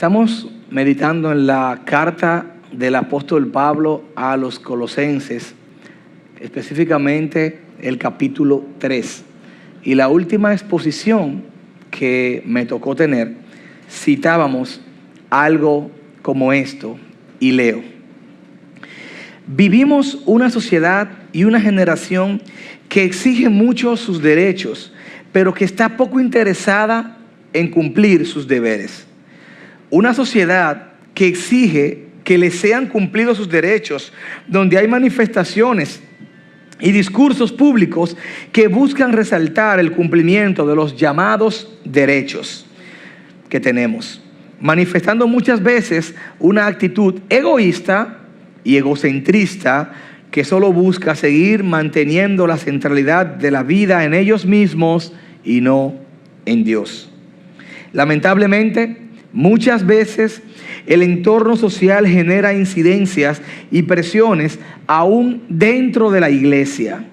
Estamos meditando en la carta del apóstol Pablo a los Colosenses, específicamente el capítulo 3. Y la última exposición que me tocó tener, citábamos algo como esto, y leo: vivimos una sociedad y una generación que exige mucho sus derechos, pero que está poco interesada en cumplir sus deberes. Una sociedad que exige que le sean cumplidos sus derechos, donde hay manifestaciones y discursos públicos que buscan resaltar el cumplimiento de los llamados derechos que tenemos, manifestando muchas veces una actitud egoísta y egocentrista que solo busca seguir manteniendo la centralidad de la vida en ellos mismos y no en Dios. Lamentablemente, muchas veces el entorno social genera incidencias y presiones aún dentro de la iglesia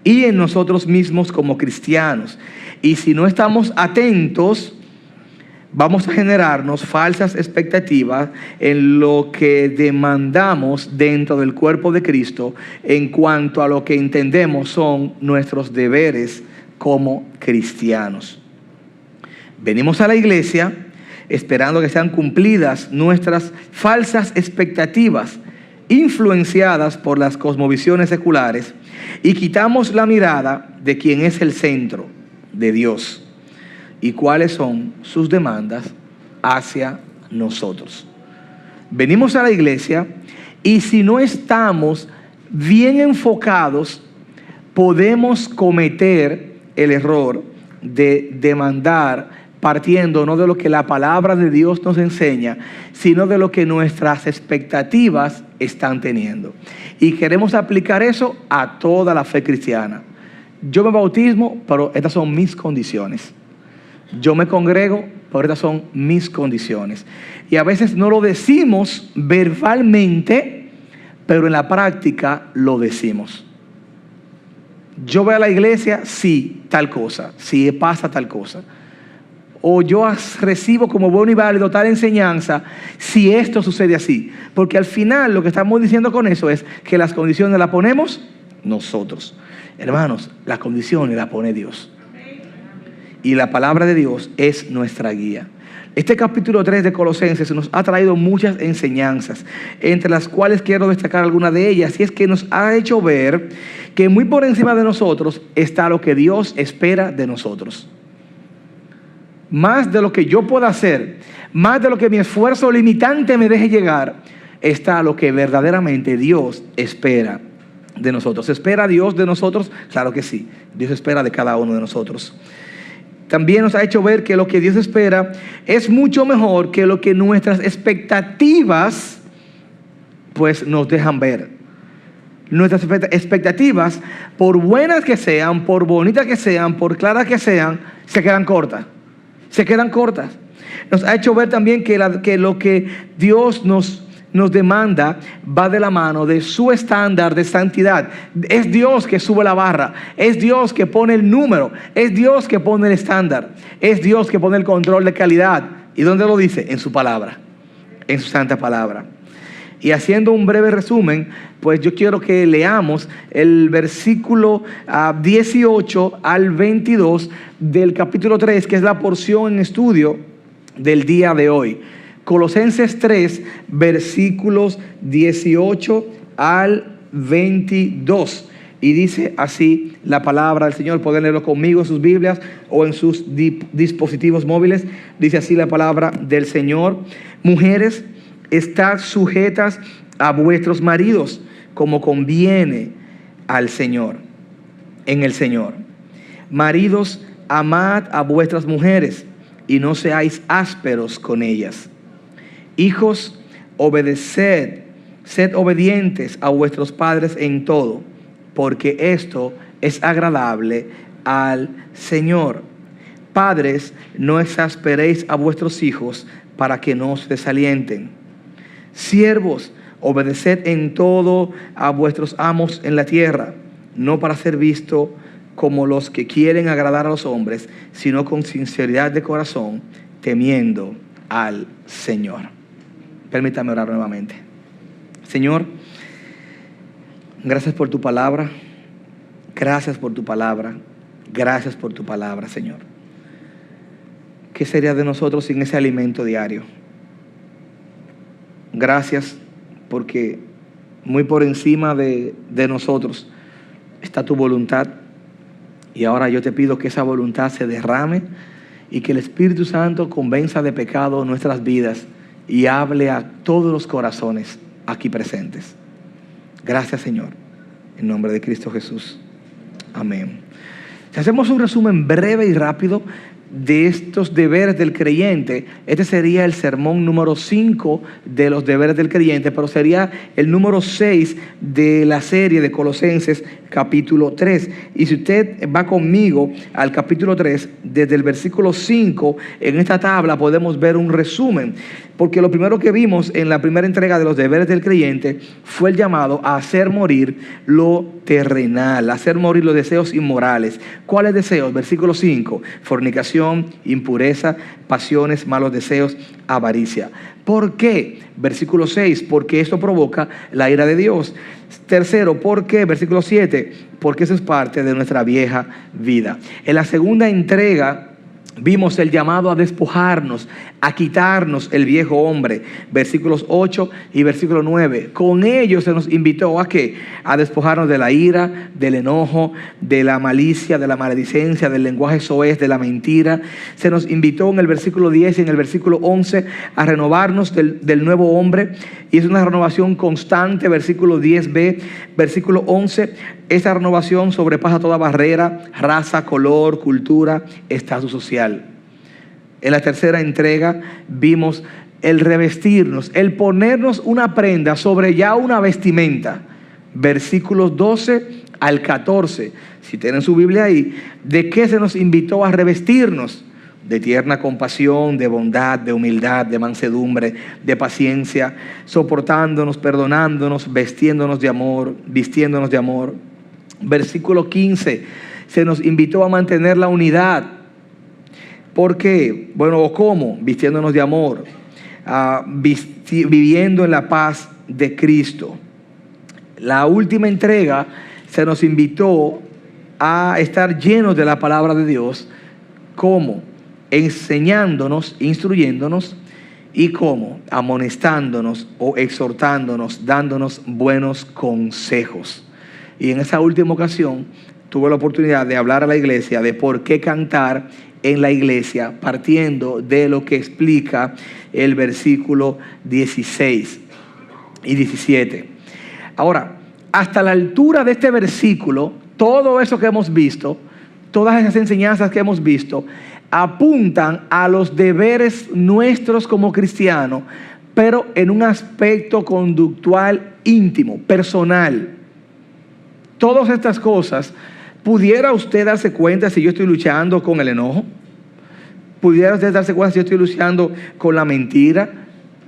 y en nosotros mismos como cristianos. Y si no estamos atentos, vamos a generarnos falsas expectativas en lo que demandamos dentro del cuerpo de Cristo en cuanto a lo que entendemos son nuestros deberes como cristianos. Venimos a la iglesia esperando que sean cumplidas nuestras falsas expectativas influenciadas por las cosmovisiones seculares y quitamos la mirada de quién es el centro, de Dios, y cuáles son sus demandas hacia nosotros. Venimos a la iglesia y si no estamos bien enfocados, podemos cometer el error de demandar partiendo no de lo que la palabra de Dios nos enseña, sino de lo que nuestras expectativas están teniendo. Y queremos aplicar eso a toda la fe cristiana. Yo me bautismo, pero estas son mis condiciones. Yo me congrego, pero estas son mis condiciones. Y a veces no lo decimos verbalmente, pero en la práctica lo decimos. Yo voy a la iglesia, sí, tal cosa, sí pasa tal cosa. O yo recibo como bueno y válido tal enseñanza si esto sucede así. Porque al final lo que estamos diciendo con eso es que las condiciones las ponemos nosotros. Hermanos, las condiciones las pone Dios. Y la palabra de Dios es nuestra guía. Este capítulo 3 de Colosenses nos ha traído muchas enseñanzas, entre las cuales quiero destacar algunas de ellas. Y es que nos ha hecho ver que muy por encima de nosotros está lo que Dios espera de nosotros. Más de lo que yo pueda hacer, más de lo que mi esfuerzo limitante me deje llegar, está lo que verdaderamente Dios espera de nosotros. ¿Espera Dios de nosotros? Claro que sí. Dios espera de cada uno de nosotros. También nos ha hecho ver que lo que Dios espera es mucho mejor que lo que nuestras expectativas pues nos dejan ver. Nuestras expectativas, por buenas que sean, por bonitas que sean, por claras que sean, se quedan cortas. Se quedan cortas. Nos ha hecho ver también que lo que Dios nos demanda va de la mano de su estándar de santidad. Es Dios que sube la barra, es Dios que pone el número, es Dios que pone el estándar, es Dios que pone el control de calidad. ¿Y dónde lo dice? En su palabra, en su santa palabra. Y haciendo un breve resumen, pues yo quiero que leamos el versículo 18 al 22 del capítulo 3, que es la porción en estudio del día de hoy. Colosenses 3, versículos 18 al 22. Y dice así la palabra del Señor. Pueden leerlo conmigo en sus Biblias o en sus dispositivos móviles. Dice así la palabra del Señor. Mujeres, estad sujetas a vuestros maridos como conviene al Señor, en el Señor. Maridos, amad a vuestras mujeres y no seáis ásperos con ellas. Hijos, obedeced, sed obedientes a vuestros padres en todo, porque esto es agradable al Señor. Padres, no exasperéis a vuestros hijos para que no se desalienten. Siervos, obedeced en todo a vuestros amos en la tierra, no para ser visto como los que quieren agradar a los hombres, sino con sinceridad de corazón, temiendo al Señor. Permítame orar nuevamente. Señor, gracias por tu palabra. Gracias por tu palabra. Gracias por tu palabra, Señor. ¿Qué sería de nosotros sin ese alimento diario? Gracias porque muy por encima de nosotros está tu voluntad. Y ahora yo te pido que esa voluntad se derrame y que el Espíritu Santo convenza de pecado nuestras vidas y hable a todos los corazones aquí presentes. Gracias, Señor. En nombre de Cristo Jesús. Amén. Si hacemos un resumen breve y rápido de estos deberes del creyente, este sería el sermón número 5 de los deberes del creyente, pero sería el número 6 de la serie de Colosenses capítulo 3. Y si usted va conmigo al capítulo 3, desde el versículo 5, en esta tabla podemos ver un resumen, porque lo primero que vimos en la primera entrega de los deberes del creyente fue el llamado a hacer morir lo terrenal, a hacer morir los deseos inmorales. ¿Cuáles deseos? Versículo 5, fornicación, impureza, pasiones, malos deseos, avaricia. ¿Por qué? Versículo 6, porque esto provoca la ira de Dios. Tercero, ¿por qué? Versículo 7, porque eso es parte de nuestra vieja vida. En la segunda entrega vimos el llamado a despojarnos, a quitarnos el viejo hombre. Versículos 8 y versículo 9. Con ello se nos invitó a ¿qué? A despojarnos de la ira, del enojo, de la malicia, de la maledicencia, del lenguaje soez, de la mentira. Se nos invitó en el versículo 10 y en el versículo 11 a renovarnos del nuevo hombre. Y es una renovación constante. Versículo 10b, versículo 11. Esa renovación sobrepasa toda barrera, raza, color, cultura, estatus social. En la tercera entrega vimos el revestirnos, el ponernos una prenda sobre ya una vestimenta. Versículos 12 al 14. Si tienen su Biblia ahí, ¿de qué se nos invitó a revestirnos? De tierna compasión, de bondad, de humildad, de mansedumbre, de paciencia, soportándonos, perdonándonos, vistiéndonos de amor. Versículo 15, se nos invitó a mantener la unidad. ¿Por qué? Bueno, ¿cómo? Vistiéndonos de amor, viviendo en la paz de Cristo. La última entrega se nos invitó a estar llenos de la palabra de Dios. ¿Cómo? Enseñándonos, instruyéndonos. ¿Y cómo? Amonestándonos o exhortándonos, dándonos buenos consejos. Y en esa última ocasión tuve la oportunidad de hablar a la iglesia de por qué cantar en la iglesia, partiendo de lo que explica el versículo 16 y 17. Ahora, hasta la altura de este versículo, todo eso que hemos visto, todas esas enseñanzas que hemos visto, apuntan a los deberes nuestros como cristianos, pero en un aspecto conductual íntimo, personal. Todas estas cosas, ¿pudiera usted darse cuenta si yo estoy luchando con el enojo? ¿Pudiera usted darse cuenta si yo estoy luchando con la mentira?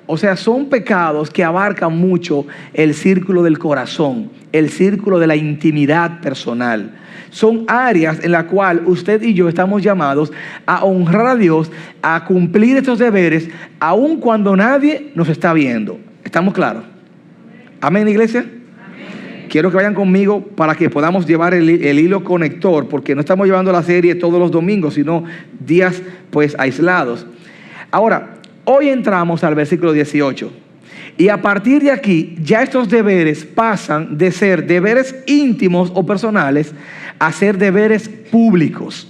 O sea, son pecados que abarcan mucho el círculo del corazón, el círculo de la intimidad personal. Son áreas en las cuales usted y yo estamos llamados a honrar a Dios, a cumplir estos deberes, aun cuando nadie nos está viendo. ¿Estamos claros? Amén, iglesia. Quiero que vayan conmigo para que podamos llevar el hilo conector, porque no estamos llevando la serie todos los domingos, sino días pues aislados. Ahora, hoy entramos al versículo 18. Y a partir de aquí, ya estos deberes pasan de ser deberes íntimos o personales a ser deberes públicos.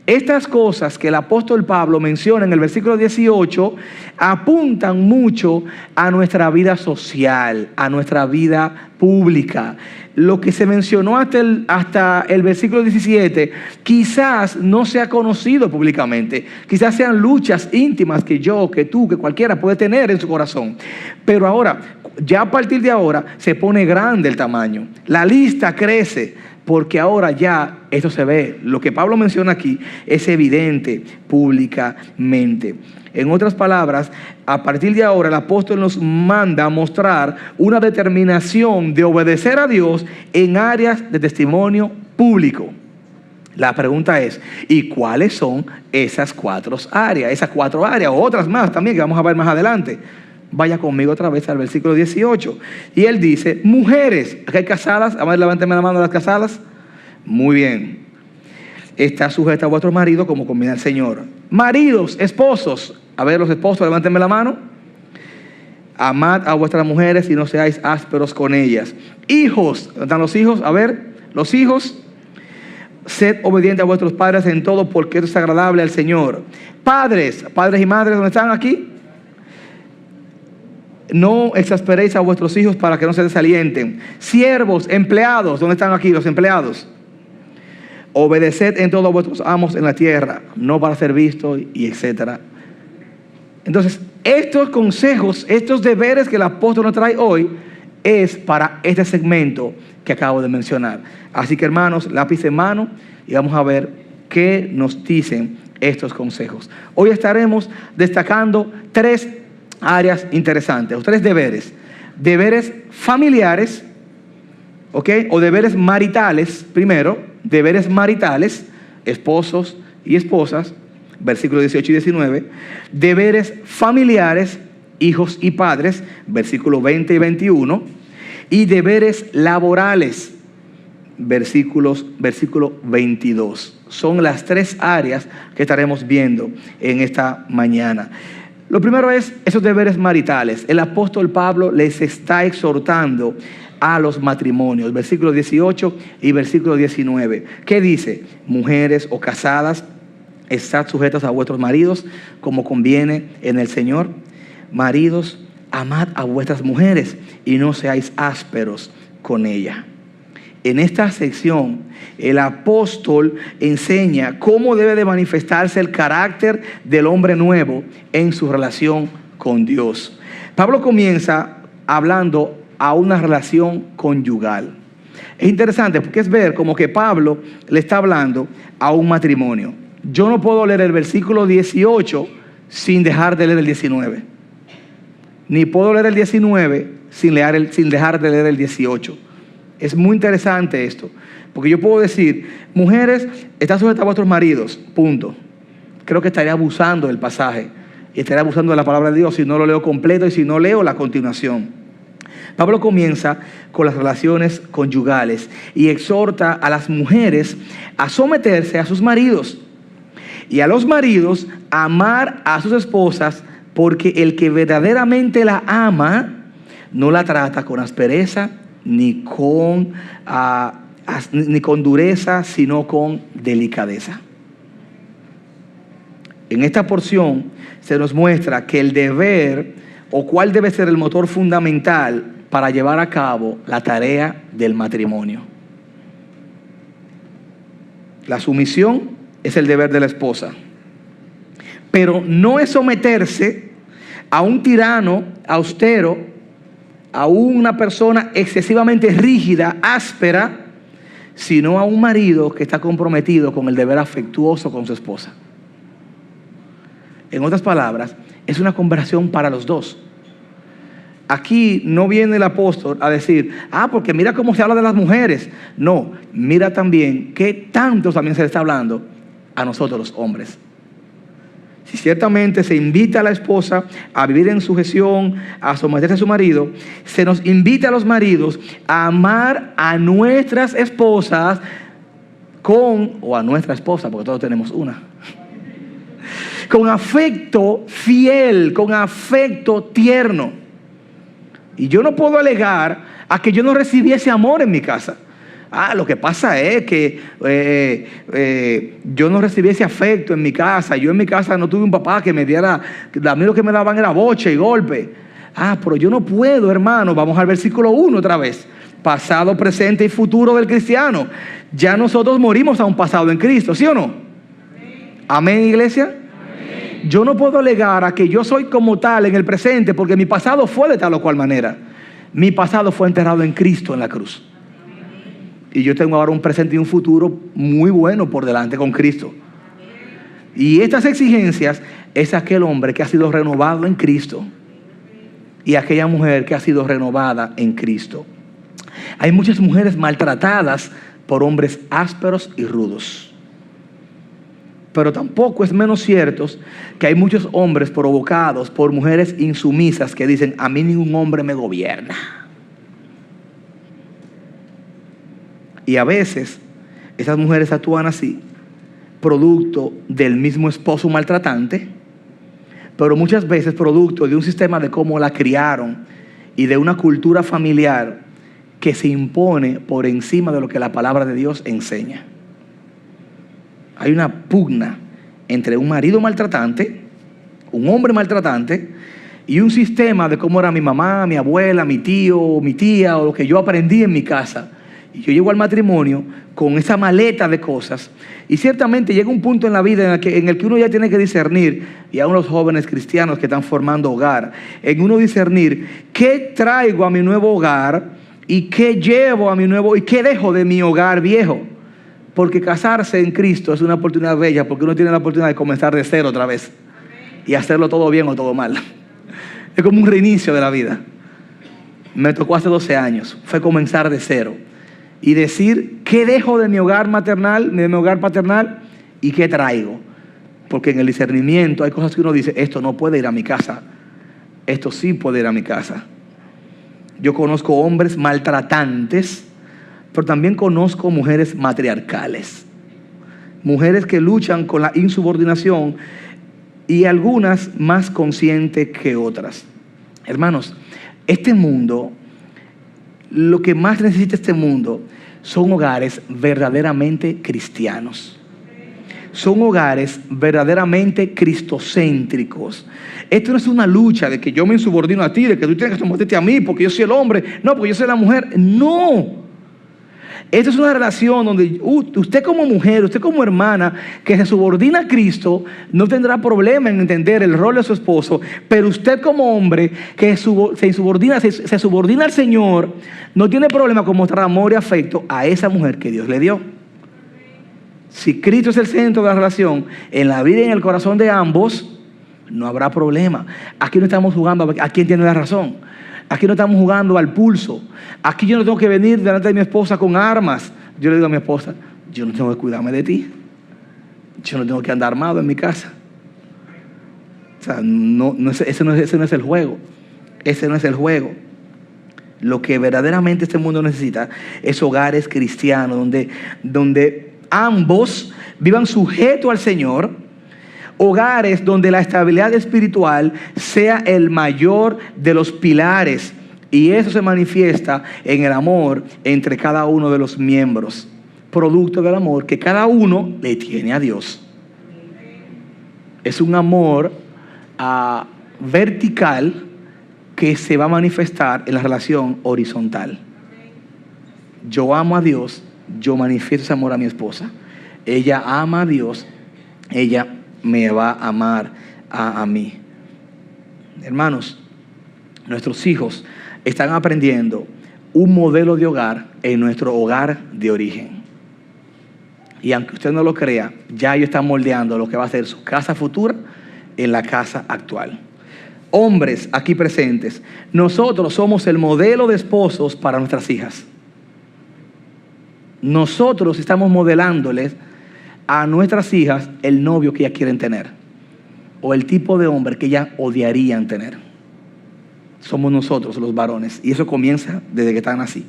Estas cosas que el apóstol Pablo menciona en el versículo 18 apuntan mucho a nuestra vida social, a nuestra vida pública. Lo que se mencionó hasta el versículo 17 quizás no sea conocido públicamente. Quizás sean luchas íntimas que yo, que tú, que cualquiera puede tener en su corazón. Pero ahora, ya a partir de ahora, se pone grande el tamaño. La lista crece. Porque ahora ya esto se ve. Lo que Pablo menciona aquí es evidente públicamente. En otras palabras, a partir de ahora el apóstol nos manda a mostrar una determinación de obedecer a Dios en áreas de testimonio público. La pregunta es, ¿y cuáles son esas 4 áreas? Esas 4 áreas, o otras más también que vamos a ver más adelante. Vaya conmigo otra vez al versículo 18. Y él dice, mujeres, ¿aquí hay casadas? A ver, levánteme la mano de las casadas. Muy bien. Está sujeta a vuestro marido como conviene al Señor. Maridos, esposos. A ver, los esposos, levántenme la mano. Amad a vuestras mujeres y no seáis ásperos con ellas. Hijos, ¿dónde están los hijos? A ver, los hijos. Sed obedientes a vuestros padres en todo, porque esto es agradable al Señor. Padres, padres y madres, ¿dónde están aquí? No exasperéis a vuestros hijos para que no se desalienten. Siervos, empleados, ¿dónde están aquí los empleados? Obedeced en todo a vuestros amos en la tierra, no para ser vistos, y etcétera. Entonces, estos consejos, estos deberes que el apóstol nos trae hoy, es para este segmento que acabo de mencionar. Así que, hermanos, lápiz en mano y vamos a ver qué nos dicen estos consejos. Hoy estaremos destacando 3 áreas interesantes, o 3 deberes. Deberes familiares, ¿ok? O deberes maritales, primero, deberes maritales, esposos y esposas, versículos 18 y 19. Deberes familiares, hijos y padres, versículos 20 y 21. Y deberes laborales, versículo 22. Son las 3 áreas que estaremos viendo en esta mañana. Lo primero es esos deberes maritales. El apóstol Pablo les está exhortando a los matrimonios, versículo 18 y versículo 19. ¿Qué dice? Mujeres o casadas, estad sujetas a vuestros maridos como conviene en el Señor. Maridos, amad a vuestras mujeres y no seáis ásperos con ella. En esta sección, el apóstol enseña cómo debe de manifestarse el carácter del hombre nuevo en su relación con Dios. Pablo comienza hablando a una relación conyugal. Es interesante porque es ver como que Pablo le está hablando a un matrimonio. Yo no puedo leer el versículo 18 sin dejar de leer el 19. Ni puedo leer el 19 sin dejar de leer el 18. Es muy interesante esto, porque yo puedo decir, mujeres, están sujetas a vuestros maridos, punto. Creo que estaría abusando del pasaje y estaría abusando de la palabra de Dios si no lo leo completo y si no leo la continuación. Pablo comienza con las relaciones conyugales y exhorta a las mujeres a someterse a sus maridos y a los maridos a amar a sus esposas, porque el que verdaderamente la ama no la trata con aspereza ni con dureza, sino con delicadeza. En esta porción se nos muestra que el deber, o cuál debe ser el motor fundamental para llevar a cabo la tarea del matrimonio. La sumisión es el deber de la esposa, pero no es someterse a un tirano austero, a una persona excesivamente rígida, áspera, sino a un marido que está comprometido con el deber afectuoso con su esposa. En otras palabras, es una conversación para los dos. Aquí no viene el apóstol a decir, porque mira cómo se habla de las mujeres. No, mira también qué tanto también se le está hablando a nosotros los hombres. Si ciertamente se invita a la esposa a vivir en sujeción, a someterse a su marido, se nos invita a los maridos a amar a nuestras esposas o a nuestra esposa, porque todos tenemos una, con afecto fiel, con afecto tierno. Y yo no puedo alegar a que yo no recibí ese amor en mi casa. Lo que pasa es que yo no recibí ese afecto en mi casa. Yo en mi casa no tuve un papá que me diera, a mí lo que me daban era boche y golpe. Pero yo no puedo, hermano. Vamos al versículo 1 otra vez. Pasado, presente y futuro del cristiano. Ya nosotros morimos a un pasado en Cristo, ¿sí o no? Amén, iglesia. Amén. Yo no puedo alegar a que yo soy como tal en el presente porque mi pasado fue de tal o cual manera. Mi pasado fue enterrado en Cristo en la cruz. Y yo tengo ahora un presente y un futuro muy bueno por delante con Cristo. Y estas exigencias es aquel hombre que ha sido renovado en Cristo y aquella mujer que ha sido renovada en Cristo. Hay muchas mujeres maltratadas por hombres ásperos y rudos. Pero tampoco es menos cierto que hay muchos hombres provocados por mujeres insumisas que dicen: a mí ningún hombre me gobierna. Y a veces esas mujeres actúan así, producto del mismo esposo maltratante, pero muchas veces producto de un sistema de cómo la criaron y de una cultura familiar que se impone por encima de lo que la palabra de Dios enseña. Hay una pugna entre un marido maltratante, un hombre maltratante, y un sistema de cómo era mi mamá, mi abuela, mi tío, mi tía, o lo que yo aprendí en mi casa. Y yo llego al matrimonio con esa maleta de cosas, y ciertamente llega un punto en la vida en el que uno ya tiene que discernir, y aún los jóvenes cristianos que están formando hogar, en uno discernir qué traigo a mi nuevo hogar y qué llevo a mi nuevo, y qué dejo de mi hogar viejo. Porque casarse en Cristo es una oportunidad bella, porque uno tiene la oportunidad de comenzar de cero otra vez y hacerlo todo bien o todo mal. Es como un reinicio de la vida. Me tocó hace 12 años, fue comenzar de cero y decir qué dejo de mi hogar maternal, de mi hogar paternal, y qué traigo. Porque en el discernimiento hay cosas que uno dice: esto no puede ir a mi casa, esto sí puede ir a mi casa. Yo conozco hombres maltratantes, pero también conozco mujeres matriarcales, mujeres que luchan con la insubordinación, y algunas más conscientes que otras. Hermanos, este mundo, lo que más necesita este mundo son hogares verdaderamente cristianos. Son hogares verdaderamente cristocéntricos. Esto no es una lucha de que yo me insubordino a ti, de que tú tienes que someterte a mí porque yo soy el hombre, no, porque yo soy la mujer. No. Esta es una relación donde usted como mujer, usted como hermana que se subordina a Cristo, no tendrá problema en entender el rol de su esposo. Pero usted como hombre que se subordina al Señor, no tiene problema con mostrar amor y afecto a esa mujer que Dios le dio. Si Cristo es el centro de la relación en la vida y en el corazón de ambos, no habrá problema. Aquí no estamos jugando a quién tiene la razón. Aquí no estamos jugando al pulso. Aquí yo no tengo que venir delante de mi esposa con armas. Yo le digo a mi esposa: yo no tengo que cuidarme de ti. Yo no tengo que andar armado en mi casa. O sea, ese no es el juego. Ese no es el juego. Lo que verdaderamente este mundo necesita es hogares cristianos donde ambos vivan sujetos al Señor. Hogares donde la estabilidad espiritual sea el mayor de los pilares, y eso se manifiesta en el amor entre cada uno de los miembros, producto del amor que cada uno le tiene a Dios. Es un amor vertical que se va a manifestar en la relación horizontal. Yo amo a Dios, yo manifiesto ese amor a mi esposa. Ella ama a Dios, ella me va a amar a mí. Hermanos, nuestros hijos están aprendiendo un modelo de hogar en nuestro hogar de origen. Y aunque usted no lo crea, ya ellos están moldeando lo que va a ser su casa futura en la casa actual. Hombres aquí presentes, nosotros somos el modelo de esposos para nuestras hijas. Nosotros estamos modelándoles a nuestras hijas el novio que ellas quieren tener, o el tipo de hombre que ellas odiarían tener. Somos nosotros los varones, y eso comienza desde que están así.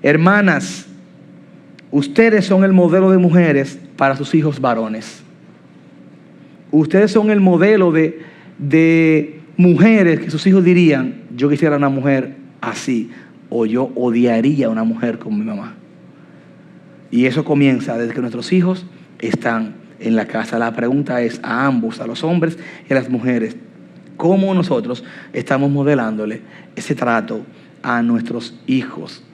Hermanas, ustedes son el modelo de mujeres para sus hijos varones. Ustedes son el modelo de mujeres que sus hijos dirían: yo quisiera una mujer así, o yo odiaría a una mujer como mi mamá. Y eso comienza desde que nuestros hijos están en la casa. La pregunta es a ambos, a los hombres y a las mujeres: ¿cómo nosotros estamos modelándole ese trato a nuestros hijos?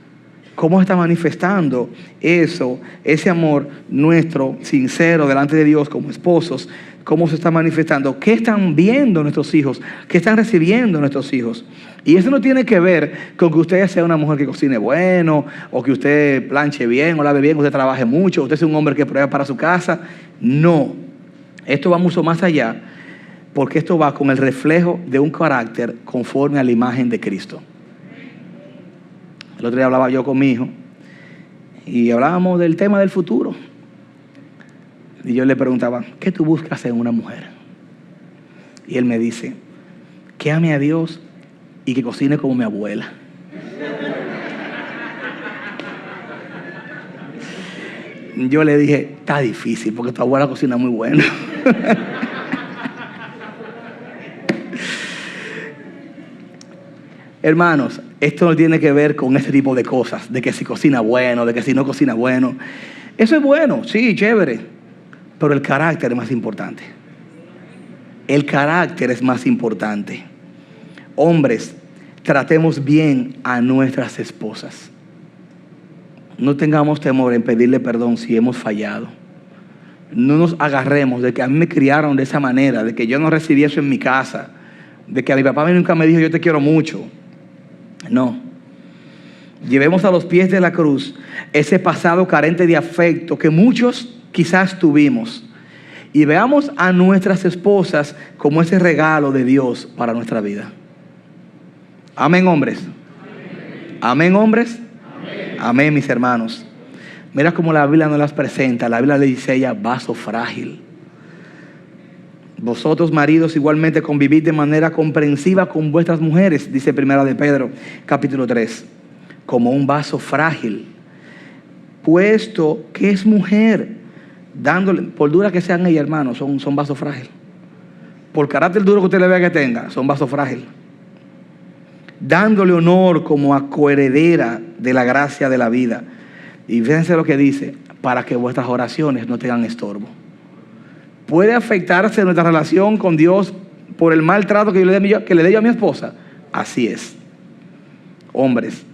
¿Cómo está manifestando eso, ese amor nuestro, sincero, delante de Dios como esposos? ¿Cómo se está manifestando? ¿Qué están viendo nuestros hijos? ¿Qué están recibiendo nuestros hijos? Y eso no tiene que ver con que usted sea una mujer que cocine bueno, o que usted planche bien, o lave bien, o usted trabaje mucho, o usted sea un hombre que provea para su casa. No. Esto va mucho más allá, porque esto va con el reflejo de un carácter conforme a la imagen de Cristo. El otro día hablaba yo con mi hijo y hablábamos del tema del futuro. Y yo le preguntaba, ¿qué tú buscas en una mujer? Y él me dice, que ame a Dios y que cocine como mi abuela. Yo le dije, está difícil porque tu abuela cocina muy bueno. Hermanos, esto no tiene que ver con ese tipo de cosas, de que si cocina bueno, de que si no cocina bueno. Eso es bueno, sí, chévere, pero el carácter es más importante. El carácter es más importante. Hombres, tratemos bien a nuestras esposas. No tengamos temor en pedirle perdón si hemos fallado. No nos agarremos de que a mí me criaron de esa manera, de que yo no recibí eso en mi casa, de que a mi papá nunca me dijo yo te quiero mucho. No. Llevemos a los pies de la cruz ese pasado carente de afecto que muchos quizás tuvimos y veamos a nuestras esposas como ese regalo de Dios para nuestra vida. Amén, hombres. Amén, hombres. Amén, mis hermanos. Mira cómo la Biblia nos las presenta. La Biblia le dice a ella, vaso frágil. Vosotros, maridos, igualmente convivid de manera comprensiva con vuestras mujeres, dice Primera de Pedro, capítulo 3, como un vaso frágil, puesto que es mujer, dándole, por dura que sean ellas, hermanos, son vasos frágiles. Por carácter duro que usted le vea que tenga, son vasos frágiles. Dándole honor como a coheredera de la gracia de la vida. Y fíjense lo que dice, para que vuestras oraciones no tengan estorbo. ¿Puede afectarse nuestra relación con Dios por el maltrato que le dé yo a mi esposa? Así es. Hombres,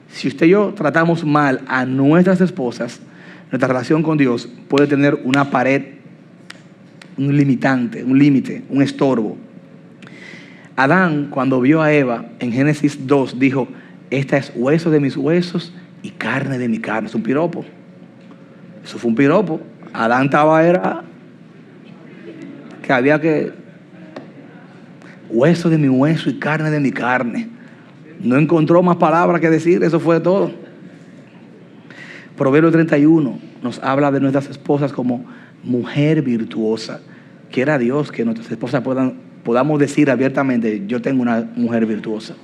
si usted y yo tratamos mal a nuestras esposas, nuestra relación con Dios puede tener una pared, un limitante, un límite, un estorbo. Adán, cuando vio a Eva en Génesis 2, dijo, esta es hueso de mis huesos y carne de mi carne. Es un piropo. Eso fue un piropo. Adán era que había que, hueso de mi hueso y carne de mi carne. No encontró más palabras que decir, eso fue todo. Proverbio 31 nos habla de nuestras esposas como mujer virtuosa. Quiera Dios que nuestras esposas podamos decir abiertamente, yo tengo una mujer virtuosa.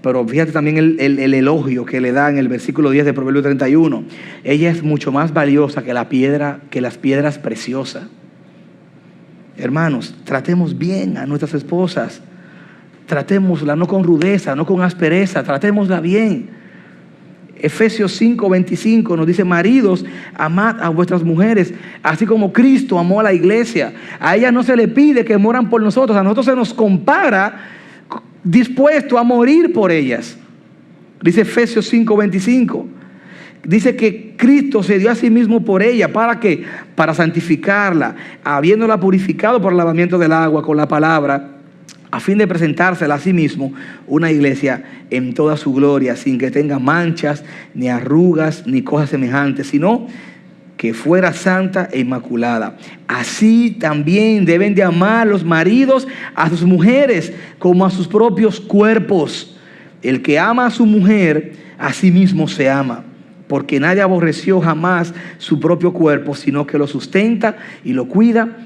Pero fíjate también el elogio que le da en el versículo 10 de Proverbio 31. Ella es mucho más valiosa que las piedras preciosas. Hermanos, tratemos bien a nuestras esposas. Tratémosla no con rudeza, no con aspereza, tratémosla bien. Efesios 5:25 nos dice, maridos, amad a vuestras mujeres, así como Cristo amó a la iglesia. A ella no se le pide que mueran por nosotros, a nosotros se nos compara dispuesto a morir por ellas. Dice Efesios 5:25. Dice que Cristo se dio a sí mismo por ella. ¿Para qué? Para santificarla, habiéndola purificado por el lavamiento del agua con la palabra, a fin de presentársela a sí mismo una iglesia en toda su gloria, sin que tenga manchas, ni arrugas, ni cosas semejantes, sino que fuera santa e inmaculada. Así también deben de amar los maridos a sus mujeres como a sus propios cuerpos. El que ama a su mujer, a sí mismo se ama, porque nadie aborreció jamás su propio cuerpo, sino que lo sustenta y lo cuida,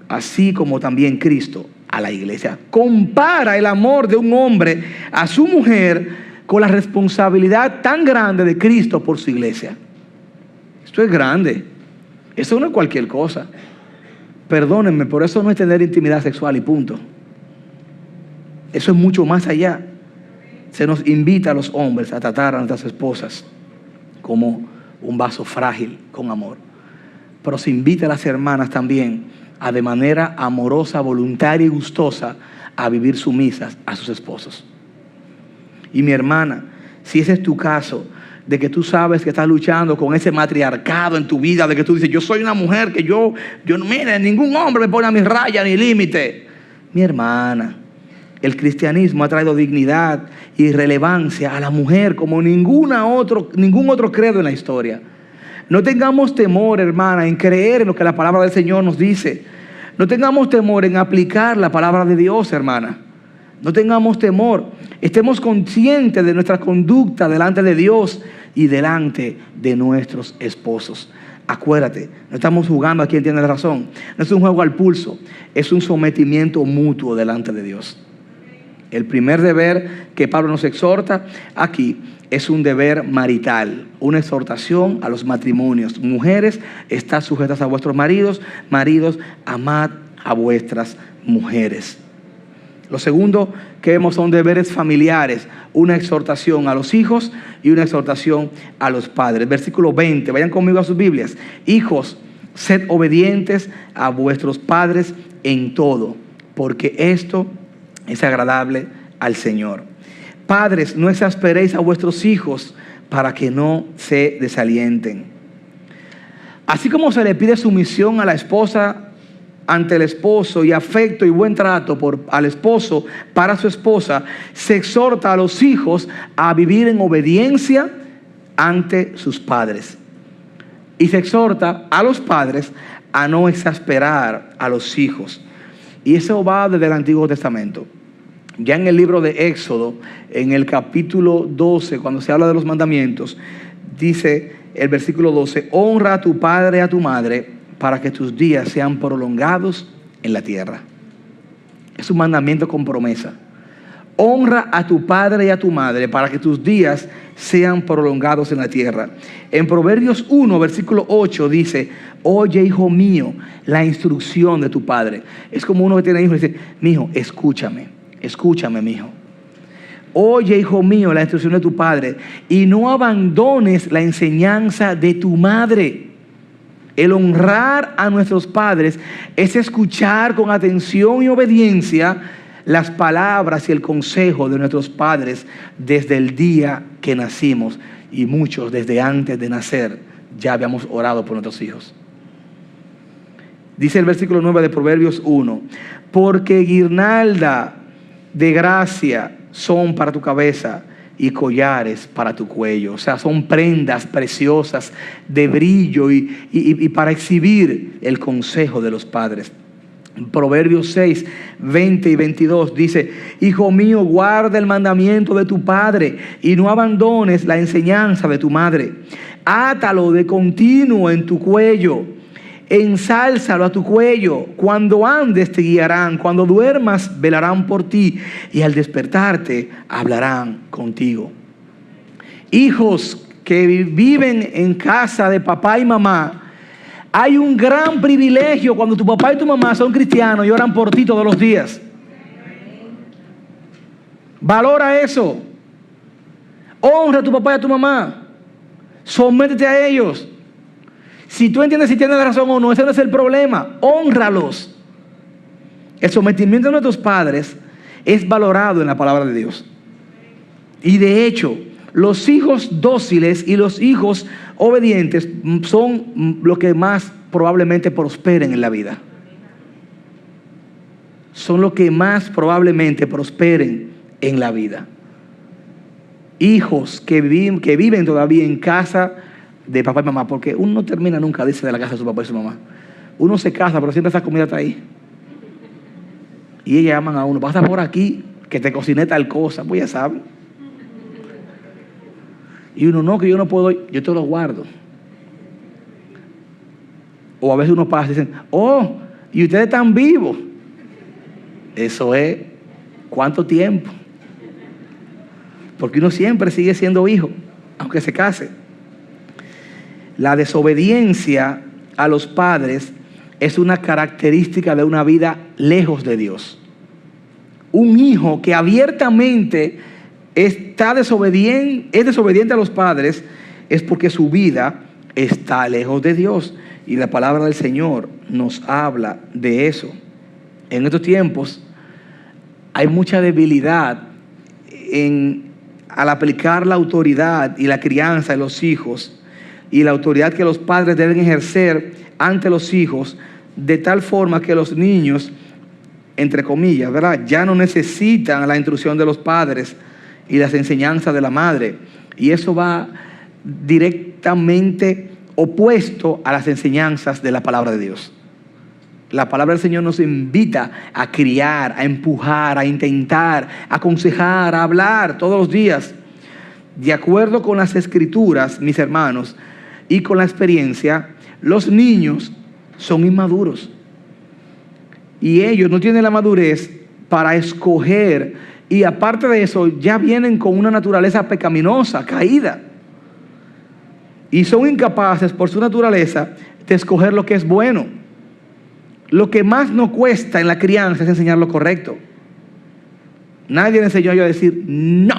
así como también Cristo a la iglesia. Compara el amor de un hombre a su mujer con la responsabilidad tan grande de Cristo por su iglesia. Esto es grande. Eso no es cualquier cosa. Perdónenme, pero eso no es tener intimidad sexual y punto. Eso es mucho más allá. Se nos invita a los hombres a tratar a nuestras esposas como un vaso frágil con amor. Pero se invita a las hermanas también a de manera amorosa, voluntaria y gustosa a vivir sumisas a sus esposos. Y mi hermana, si ese es tu caso, de que tú sabes que estás luchando con ese matriarcado en tu vida, de que tú dices, yo soy una mujer que yo no, mire, ningún hombre me pone a mi raya ni límite. Mi hermana, el cristianismo ha traído dignidad y relevancia a la mujer como ningún otro credo en la historia. No tengamos temor, hermana, en creer en lo que la palabra del Señor nos dice. No tengamos temor en aplicar la palabra de Dios, hermana. No tengamos temor. Estemos conscientes de nuestra conducta delante de Dios y delante de nuestros esposos. Acuérdate, no estamos jugando a quien tiene la razón. No es un juego al pulso, es un sometimiento mutuo delante de Dios. El primer deber que Pablo nos exhorta aquí es un deber marital, una exhortación a los matrimonios. Mujeres, estad sujetas a vuestros maridos. Maridos, amad a vuestras mujeres. Lo segundo que vemos son deberes familiares, una exhortación a los hijos y una exhortación a los padres. Versículo 20, vayan conmigo a sus Biblias. Hijos, sed obedientes a vuestros padres en todo, porque esto es agradable al Señor. Padres, no exasperéis a vuestros hijos para que no se desalienten. Así como se le pide sumisión a la esposa ante el esposo y afecto y buen trato al esposo para su esposa, se exhorta a los hijos a vivir en obediencia ante sus padres. Y se exhorta a los padres a no exasperar a los hijos. Y eso va desde el Antiguo Testamento. Ya en el libro de Éxodo, en el capítulo 12, cuando se habla de los mandamientos, dice el versículo 12: honra a tu padre y a tu madre para que tus días sean prolongados en la tierra. Es un mandamiento con promesa. Honra a tu padre y a tu madre para que tus días sean prolongados en la tierra. En Proverbios 1, versículo 8 dice: oye, hijo mío, la instrucción de tu padre. Es como uno que tiene hijos y dice: mi hijo, escúchame, mi hijo. Oye, hijo mío, la instrucción de tu padre, y no abandones la enseñanza de tu madre. El honrar a nuestros padres es escuchar con atención y obediencia las palabras y el consejo de nuestros padres desde el día que nacimos. Y muchos desde antes de nacer ya habíamos orado por nuestros hijos. Dice el versículo 9 de Proverbios 1: porque guirnalda de gracia son para tu cabeza y collares para tu cuello. O sea, son prendas preciosas de brillo y para exhibir el consejo de los padres. Proverbios 6, 20 y 22 dice: hijo mío, guarda el mandamiento de tu padre y no abandones la enseñanza de tu madre. Átalo de continuo en tu cuello. Ensálzalo a tu cuello. Cuando andes te guiarán, cuando duermas velarán por ti, y al despertarte hablarán contigo. Hijos que viven en casa de papá y mamá, hay un gran privilegio cuando tu papá y tu mamá son cristianos y oran por ti todos los días. Valora eso. Honra a tu papá y a tu mamá. Sométete a ellos. Si tú entiendes si tienes razón o no, ese no es el problema. Hónralos. El sometimiento de nuestros padres es valorado en la palabra de Dios. Y de hecho, los hijos dóciles y los hijos obedientes son los que más probablemente prosperen en la vida. Son los que más probablemente prosperen en la vida. Hijos que viven todavía en casa de papá y mamá, porque uno no termina nunca de irse de la casa de su papá y su mamá. Uno se casa, pero siempre esa comida está ahí. Y ellas llaman a uno: pasa por aquí, que te cociné tal cosa. Pues ya saben. Y uno: no, que yo no puedo ir, yo te lo guardo. O a veces uno pasa y dicen: oh, y ustedes están vivos. Eso es, ¿cuánto tiempo? Porque uno siempre sigue siendo hijo, aunque se case. La desobediencia a los padres es una característica de una vida lejos de Dios. Un hijo que abiertamente es desobediente a los padres es porque su vida está lejos de Dios. Y la palabra del Señor nos habla de eso. En estos tiempos hay mucha debilidad al aplicar la autoridad y la crianza de los hijos y la autoridad que los padres deben ejercer ante los hijos, de tal forma que los niños, entre comillas, ¿verdad?, ya no necesitan la instrucción de los padres y las enseñanzas de la madre. Y eso va directamente opuesto a las enseñanzas de la palabra de Dios. La palabra del Señor nos invita a criar, a empujar, a intentar, a aconsejar, a hablar todos los días. De acuerdo con las Escrituras, mis hermanos, y con la experiencia, Los niños son inmaduros y ellos no tienen la madurez para escoger, y aparte de eso ya vienen con una naturaleza pecaminosa, caída, y son incapaces por su naturaleza de escoger lo que es bueno. Lo que más nos cuesta en la crianza es enseñar lo correcto. Nadie le enseñó a yo a decir no,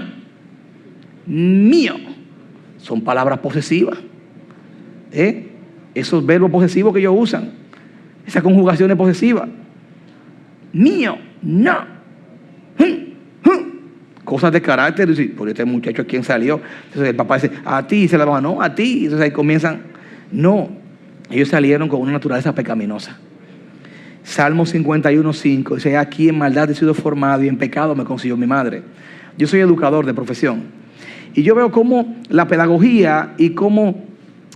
mío. Son palabras posesivas, esos verbos posesivos que ellos usan, esas conjugaciones posesivas. Mío, no. Cosas de carácter. Por este muchacho, ¿a quién salió? Entonces el papá dice, a ti. Y se la mamá, no, a ti. Entonces ahí comienzan. No, ellos salieron con una naturaleza pecaminosa. Salmo 51:5 dice, aquí en maldad he sido formado y en pecado me concibió mi madre. Yo soy educador de profesión y yo veo cómo la pedagogía y cómo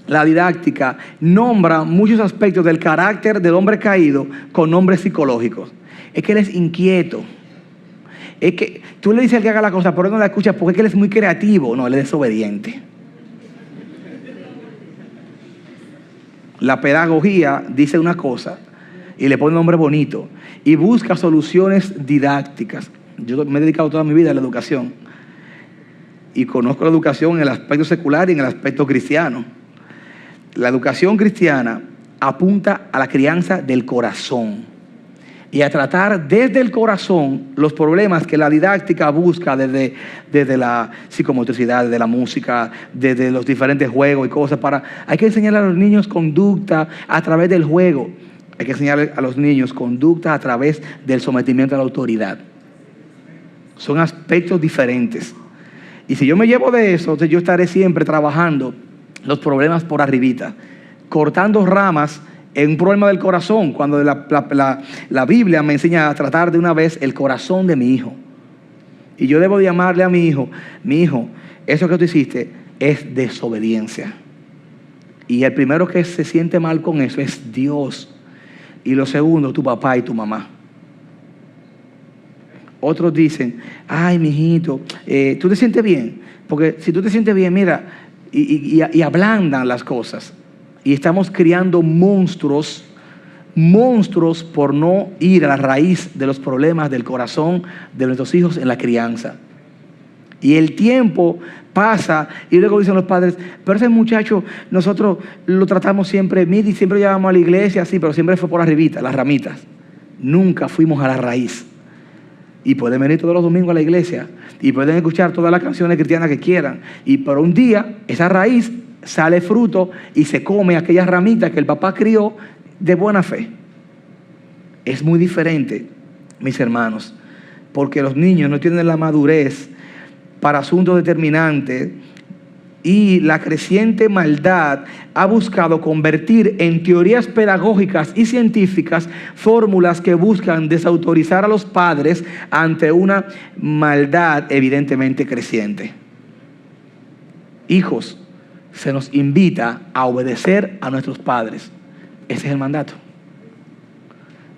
la didáctica nombra muchos aspectos del carácter del hombre caído con nombres psicológicos. Es que él es inquieto. Es que tú le dices al que haga la cosa, pero él no la escucha porque es que él es muy creativo. No, él es desobediente. La pedagogía dice una cosa y le pone un nombre bonito y busca soluciones didácticas. Yo me he dedicado toda mi vida a la educación y conozco la educación en el aspecto secular y en el aspecto cristiano. La educación cristiana apunta a la crianza del corazón y a tratar desde el corazón los problemas que la didáctica busca desde la psicomotricidad, desde la música, desde los diferentes juegos y cosas. Hay que enseñar a los niños conducta a través del juego. Hay que enseñar a los niños conducta a través del sometimiento a la autoridad. Son aspectos diferentes. Y si yo me llevo de eso, entonces yo estaré siempre trabajando los problemas por arribita, cortando ramas en un problema del corazón, cuando la Biblia me enseña a tratar de una vez el corazón de mi hijo. Y yo debo llamarle a mi hijo, eso que tú hiciste es desobediencia. Y el primero que se siente mal con eso es Dios. Y lo segundo, tu papá y tu mamá. Otros dicen, ay, mijito, ¿tú te sientes bien? Porque si tú te sientes bien, mira, y ablandan las cosas. Y estamos criando monstruos por no ir a la raíz de los problemas del corazón de nuestros hijos en la crianza. Y el tiempo pasa y luego dicen los padres, pero ese muchacho nosotros lo tratamos siempre, y siempre lo llevamos a la iglesia, sí, pero siempre fue por arribita, las ramitas. Nunca fuimos a la raíz. Y pueden venir todos los domingos a la iglesia y pueden escuchar todas las canciones cristianas que quieran. Y por un día esa raíz sale fruto y se come aquellas ramitas que el papá crió de buena fe. Es muy diferente, mis hermanos, porque los niños no tienen la madurez para asuntos determinantes y la creciente maldad ha buscado convertir en teorías pedagógicas y científicas fórmulas que buscan desautorizar a los padres ante una maldad evidentemente creciente. Hijos, se nos invita a obedecer a nuestros padres. Ese es el mandato.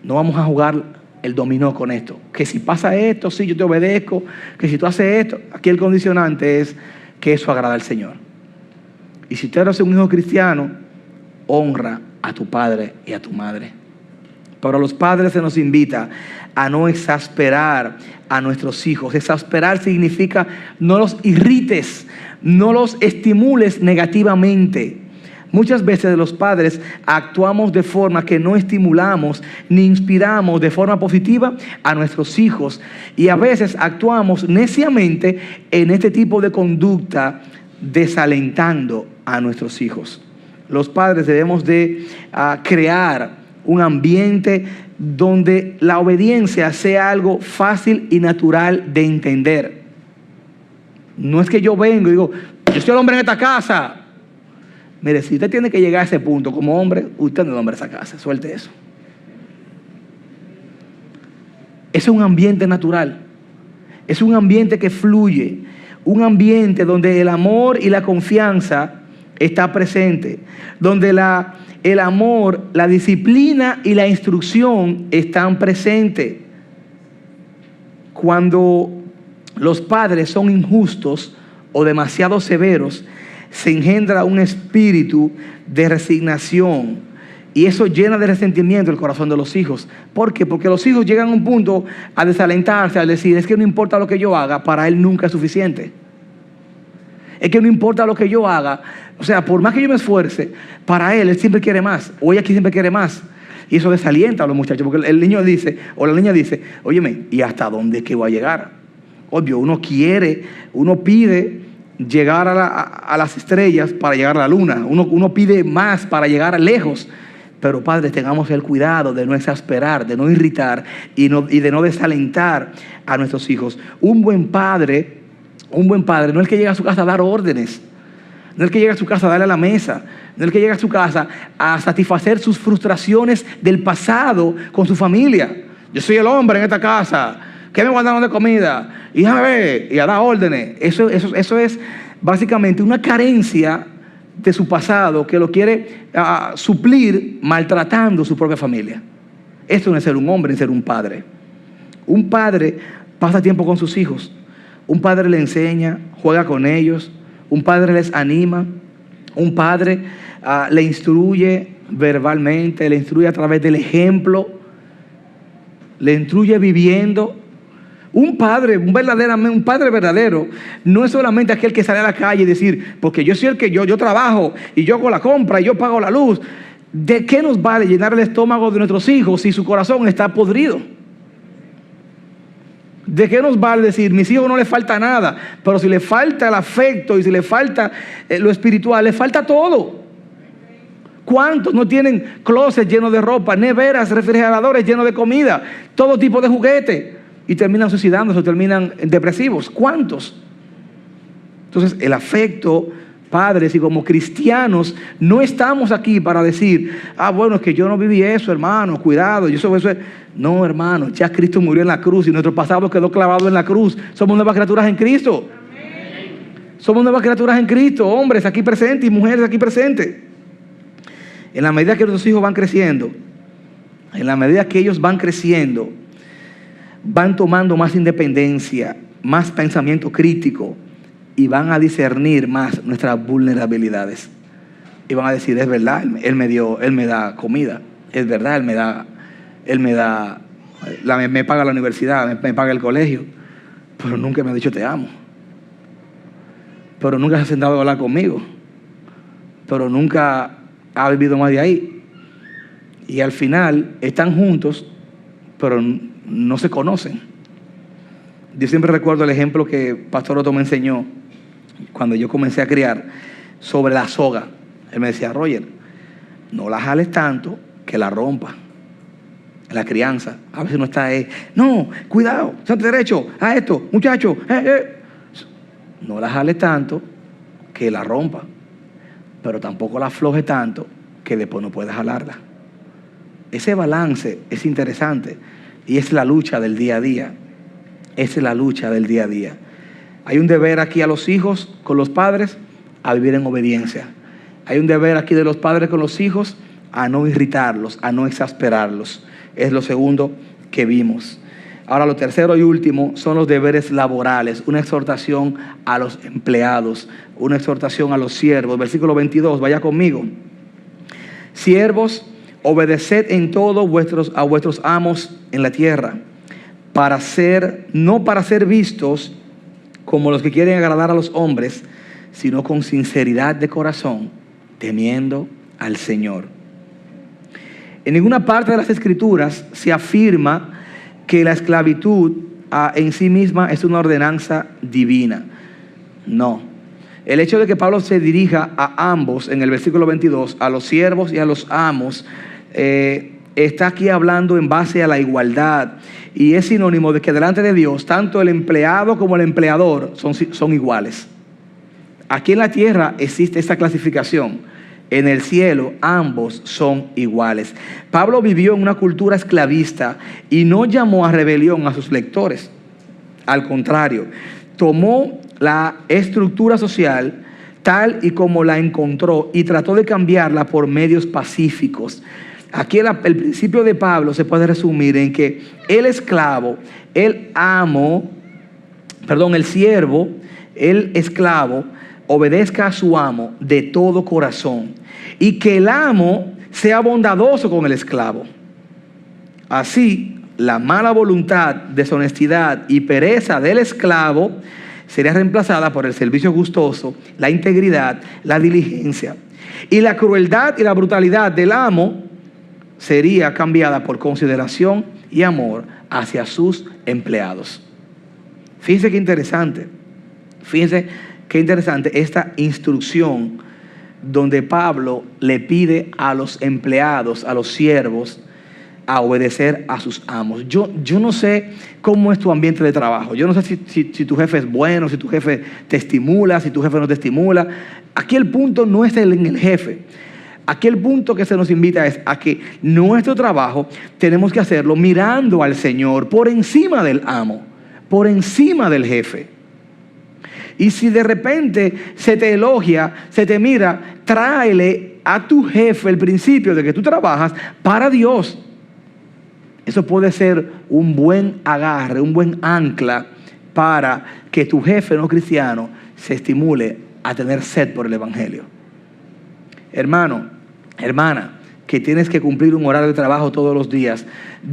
No vamos a jugar el dominó con esto. Que si pasa esto, sí, yo te obedezco. Que si tú haces esto, aquí el condicionante es que eso agrada al Señor. Y si tú eres un hijo cristiano, honra a tu padre y a tu madre. Pero a los padres se nos invita a no exasperar a nuestros hijos. Exasperar significa no los irrites, no los estimules negativamente. Muchas veces los padres actuamos de forma que no estimulamos ni inspiramos de forma positiva a nuestros hijos. Y a veces actuamos neciamente en este tipo de conducta, desalentando a nuestros hijos. Los padres debemos de crear un ambiente donde la obediencia sea algo fácil y natural de entender. No es que yo vengo y digo, yo soy el hombre en esta casa. Mire, si usted tiene que llegar a ese punto como hombre, usted no es el hombre de esa casa, suelte eso. Es un ambiente natural, es un ambiente que fluye, un ambiente donde el amor y la confianza está presente, donde el amor, la disciplina y la instrucción están presentes. Cuando los padres son injustos o demasiado severos, se engendra un espíritu de resignación, y eso llena de resentimiento el corazón de los hijos. ¿Por qué? Porque los hijos llegan a un punto a desalentarse, a decir, es que no importa lo que yo haga, para él nunca es suficiente. Es que no importa lo que yo haga, o sea, por más que yo me esfuerce, para él siempre quiere más, o ella siempre quiere más. Y eso desalienta a los muchachos, porque el niño dice, o la niña dice, óyeme, ¿y hasta dónde es que voy a llegar? Obvio, uno pide llegar a las estrellas para llegar a la luna. Uno pide más para llegar lejos. Pero padres, tengamos el cuidado de no exasperar, de no irritar y de no desalentar a nuestros hijos. Un buen padre no es el que llega a su casa a dar órdenes, no es el que llega a su casa a darle a la mesa, no es el que llega a su casa a satisfacer sus frustraciones del pasado con su familia. Yo soy el hombre en esta casa, ¿qué me guardaron de comida? Y déjame ver, y a dar órdenes. Eso es básicamente una carencia de su pasado que lo quiere suplir maltratando su propia familia. Esto no es ser un hombre, es ser un padre. Un padre pasa tiempo con sus hijos. Un padre le enseña, juega con ellos. Un padre les anima. Un padre le instruye verbalmente, le instruye a través del ejemplo, le instruye viviendo. Un padre verdadero no es solamente aquel que sale a la calle y decir, porque yo soy el que yo trabajo y yo hago la compra y yo pago la luz. ¿De qué nos vale llenar el estómago de nuestros hijos si su corazón está podrido? ¿De qué nos vale decir, mis hijos no les falta nada, pero si les falta el afecto y si les falta lo espiritual, les falta todo? ¿Cuántos no tienen closets llenos de ropa, neveras, refrigeradores llenos de comida, todo tipo de juguetes? Y terminan suicidándose o terminan depresivos. ¿Cuántos? Entonces, el afecto, padres, y como cristianos, no estamos aquí para decir, bueno, es que yo no viví eso, hermano, cuidado, yo soy eso. No, hermano, ya Cristo murió en la cruz y nuestro pasado quedó clavado en la cruz. Somos nuevas criaturas en Cristo. Somos nuevas criaturas en Cristo, hombres aquí presentes y mujeres aquí presentes. En la medida que nuestros hijos van creciendo, en la medida que ellos van creciendo, van tomando más independencia, más pensamiento crítico y van a discernir más nuestras vulnerabilidades. Y van a decir, es verdad, él me da comida, es verdad, me paga la universidad, me paga el colegio, pero nunca me ha dicho te amo. Pero nunca se ha sentado a hablar conmigo. Pero nunca ha vivido más de ahí. Y al final están juntos, pero no se conocen. Yo siempre recuerdo el ejemplo que Pastor Otto me enseñó cuando yo comencé a criar sobre la soga. Él me decía, Roger, no la jales tanto que la rompa. En la crianza, a veces no está ahí. No, cuidado, siéntate derecho, a esto, muchacho. No la jales tanto que la rompa, pero tampoco la afloje tanto que después no puedes jalarla. Ese balance es interesante. Y es la lucha del día a día. Esa es la lucha del día a día. Hay un deber aquí a los hijos con los padres a vivir en obediencia. Hay un deber aquí de los padres con los hijos a no irritarlos, a no exasperarlos. Es lo segundo que vimos. Ahora, lo tercero y último son los deberes laborales. Una exhortación a los empleados, una exhortación a los siervos. Versículo 22, vaya conmigo. Siervos, obedeced en todo a vuestros amos en la tierra, no para ser vistos como los que quieren agradar a los hombres, sino con sinceridad de corazón, temiendo al Señor. En ninguna parte de las Escrituras se afirma que la esclavitud en sí misma es una ordenanza divina. No. El hecho de que Pablo se dirija a ambos en el versículo 22, a los siervos y a los amos, está aquí hablando en base a la igualdad, y es sinónimo de que delante de Dios tanto el empleado como el empleador son iguales. Aquí en la tierra existe esta clasificación, en el cielo ambos son iguales. Pablo vivió en una cultura esclavista y no llamó a rebelión a sus lectores. Al contrario, tomó la estructura social tal y como la encontró y trató de cambiarla por medios pacíficos. Aquí el principio de Pablo se puede resumir en que el esclavo, el siervo, el esclavo obedezca a su amo de todo corazón, y que el amo sea bondadoso con el esclavo. Así, la mala voluntad, deshonestidad y pereza del esclavo sería reemplazada por el servicio gustoso, la integridad, la diligencia. Y la crueldad y la brutalidad del amo sería cambiada por consideración y amor hacia sus empleados. Fíjense qué interesante. Fíjense qué interesante esta instrucción donde Pablo le pide a los empleados, a los siervos, a obedecer a sus amos. Yo no sé cómo es tu ambiente de trabajo. Yo no sé si tu jefe es bueno, si tu jefe te estimula, si tu jefe no te estimula. Aquí el punto no es en el jefe. Aquí el punto que se nos invita es a que nuestro trabajo tenemos que hacerlo mirando al Señor por encima del amo, por encima del jefe. Y si de repente se te elogia, se te mira, tráele a tu jefe el principio de que tú trabajas para Dios. Eso puede ser un buen agarre, un buen ancla para que tu jefe no cristiano se estimule a tener sed por el evangelio. Hermano, hermana, que tienes que cumplir un horario de trabajo todos los días.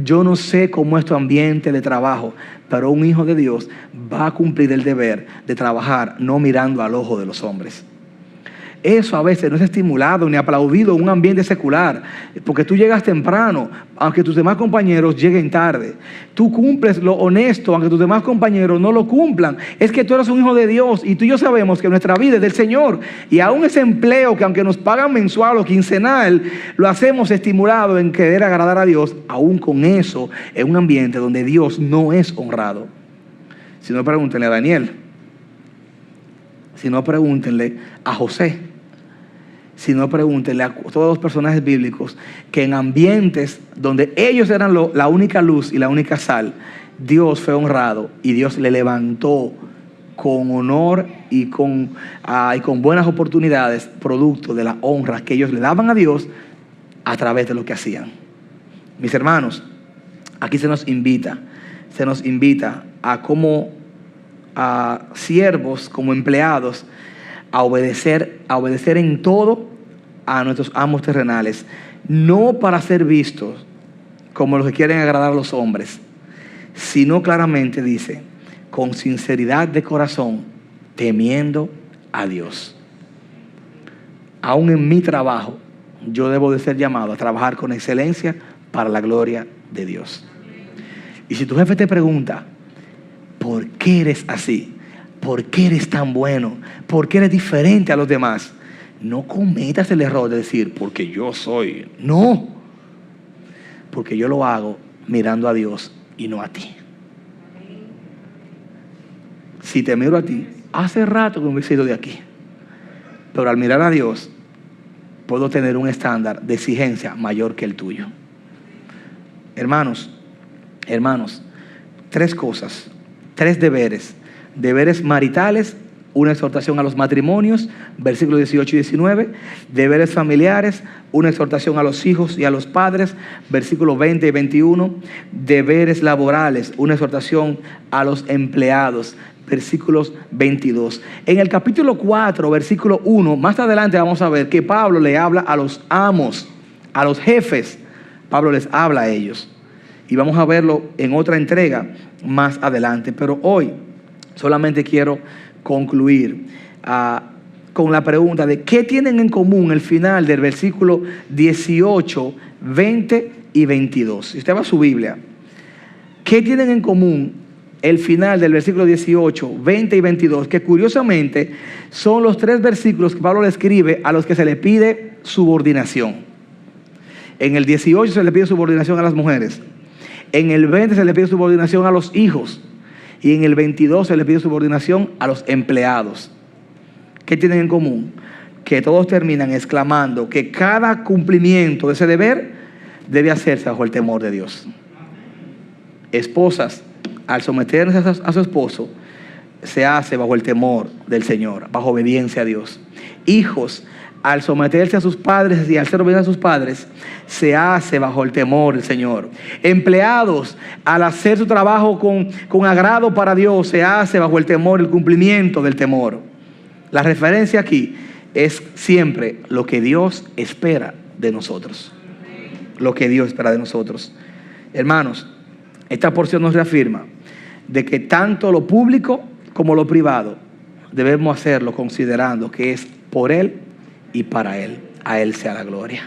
Yo no sé cómo es tu ambiente de trabajo, pero un hijo de Dios va a cumplir el deber de trabajar no mirando al ojo de los hombres. Eso a veces no es estimulado ni aplaudido en un ambiente secular, porque tú llegas temprano, aunque tus demás compañeros lleguen tarde. Tú cumples lo honesto, aunque tus demás compañeros no lo cumplan. Es que tú eres un hijo de Dios y tú y yo sabemos que nuestra vida es del Señor. Y aún ese empleo que aunque nos pagan mensual o quincenal, lo hacemos estimulado en querer agradar a Dios, aún con eso, en un ambiente donde Dios no es honrado. Si no, pregúntenle a Daniel. Si no, pregúntenle a José. Si no, pregúntenle a todos los personajes bíblicos que en ambientes donde ellos eran la única luz y la única sal, Dios fue honrado y Dios le levantó con honor y con buenas oportunidades, producto de la honra que ellos le daban a Dios a través de lo que hacían. Mis hermanos, aquí se nos invita a siervos, como empleados, a obedecer en todo a nuestros amos terrenales, no para ser vistos como los que quieren agradar a los hombres, sino claramente dice, con sinceridad de corazón, temiendo a Dios. Aún en mi trabajo, yo debo de ser llamado a trabajar con excelencia para la gloria de Dios. Y si tu jefe te pregunta, ¿por qué eres así? ¿Por qué eres tan bueno? ¿Por qué eres diferente a los demás? No cometas el error de decir, porque yo soy. No, porque yo lo hago mirando a Dios y no a ti. Si te miro a ti, hace rato que me he ido de aquí. Pero al mirar a Dios, puedo tener un estándar de exigencia mayor que el tuyo. Hermanos, tres cosas, tres deberes maritales, una exhortación a los matrimonios, versículos 18 y 19, deberes familiares, una exhortación a los hijos y a los padres, versículos 20 y 21, deberes laborales, una exhortación a los empleados, versículos 22. En el capítulo 4, versículo 1, más adelante vamos a ver que Pablo le habla a los amos, a los jefes. Pablo les habla a ellos. Y vamos a verlo en otra entrega más adelante. Pero hoy solamente quiero concluir con la pregunta de qué tienen en común el final del versículo 18, 20 y 22. Si usted va a su Biblia, ¿qué tienen en común el final del versículo 18, 20 y 22? Que curiosamente son los tres versículos que Pablo le escribe a los que se le pide subordinación. En el 18 se le pide subordinación a las mujeres. En el 20 se le pide subordinación a los hijos. Y en el 22 se le pide subordinación a los empleados. ¿Qué tienen en común? Que todos terminan exclamando que cada cumplimiento de ese deber debe hacerse bajo el temor de Dios. Esposas, al someterse a su esposo, se hace bajo el temor del Señor, bajo obediencia a Dios. Hijos, al someterse a sus padres y al ser obedientes a sus padres, se hace bajo el temor del Señor. Empleados, al hacer su trabajo con agrado para Dios, se hace bajo el temor, el cumplimiento del temor. La referencia aquí es siempre lo que Dios espera de nosotros. Lo que Dios espera de nosotros. Hermanos, esta porción nos reafirma de que tanto lo público como lo privado debemos hacerlo considerando que es por Él y para Él. A Él sea la gloria.